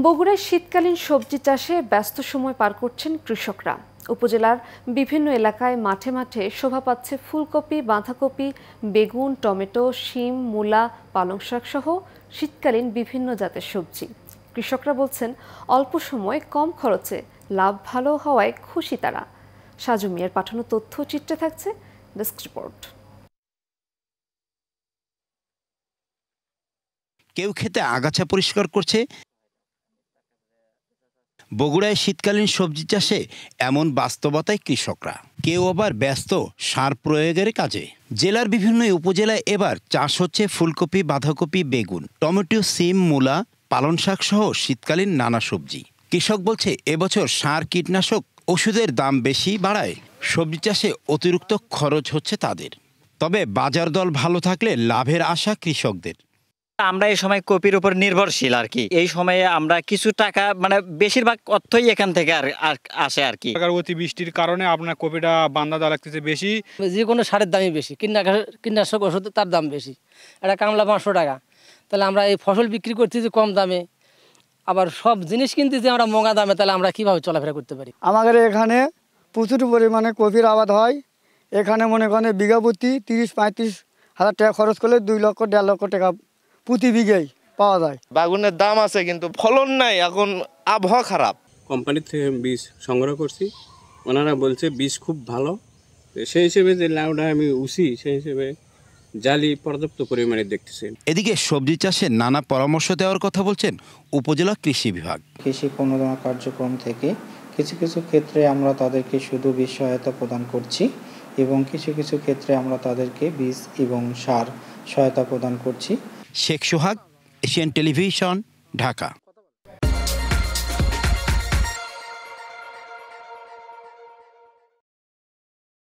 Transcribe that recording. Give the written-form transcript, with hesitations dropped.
বগুড়ায় শীতকালীন সবজি চাষে ব্যস্ত সময় পার করছেন কৃষকরা। উপজেলার বিভিন্ন এলাকায় মাঠে মাঠে শোভা পাচ্ছে ফুলকপি, বাঁধাকপি, বেগুন, টমেটো, শিম, মূলা, পালং শাক সহ শীতকালীন বিভিন্ন জাতের সবজি। কৃষকরা বলছেন অল্প সময় কম খরচে লাভ ভালো হওয়ায় খুশি তারা। সাজু মিয়ার পাঠানো তথ্য চিত্রে থাকছে ডেস্ক রিপোর্ট। কেউ খেতে আগাছা পরিষ্কার করছে। বগুড়ায় শীতকালীন সবজি চাষে এমন বাস্তবতায় কৃষকরা, কেউ আবার ব্যস্ত সার প্রয়োগের কাজে। জেলার বিভিন্ন উপজেলায় এবার চাষ হচ্ছে ফুলকপি, বাঁধাকপি, বেগুন, টমেটো, সিম, মূলা, পালং শাক সহ শীতকালীন নানা সবজি। কৃষক বলছে এবছর সার, কীটনাশক, ওষুধের দাম বেশি বাড়ায় সবজি চাষে অতিরিক্ত খরচ হচ্ছে তাদের। তবে বাজার দর ভালো থাকলে লাভের আশা কৃষকদের। আমরা এই সময় কপির উপর নির্ভরশীল আর কি। এই সময়ে আমরা কিছু টাকা বেশিরভাগ অর্থই এখান থেকে আসে আর কি। অতিবৃষ্টির কারণে আপনার কপিটা বান্দা দেওয়া লাগতেছে বেশি। যে কোনো সারের দামই বেশি, কীটনাশক ওষুধ তার দাম বেশি। একটা কামলা 500 টাকা, তাহলে আমরা এই ফসল বিক্রি করতেছি কম দামে, আবার সব জিনিস কিনতেছি আমরা মহঙ্গা দামে, তাহলে আমরা কিভাবে চলাফেরা করতে পারি? আমাদের এখানে প্রচুর পরিমাণে কপির আবাদ হয়। এখানে মনে করেন বিঘা প্রতি 30-35 হাজার টাকা খরচ করলে 2 লক্ষ 1.5 লক্ষ টাকা প্রতি বিঘাই পাওয়া যায়। বাগুনের দাম আছে কিন্তু ফলন নাই, এখন আবহাওয়া খারাপ। কোম্পানি থেকে বীজ সংগ্রহ করছি, ওনারা বলছে বীজ খুব ভালো। সেই হিসেবে যে লাউটা আমি উসি, সেই হিসেবে জালি পর্যাপ্ত পরিমাণে দেখতেছি। এদিকে সবজি চাষে নানা পরামর্শ দেওয়ার কথা বলছেন উপজেলা কৃষি বিভাগ। কৃষি প্রণোদনা কার্যক্রম থেকে কিছু কিছু ক্ষেত্রে আমরা তাদেরকে শুধু বীজ সহায়তা প্রদান করছি এবং কিছু কিছু ক্ষেত্রে আমরা তাদেরকে বীজ এবং সার সহায়তা প্রদান করছি। শেখ সোহাগ, এশিয়ান টেলিভিশন, ঢাকা।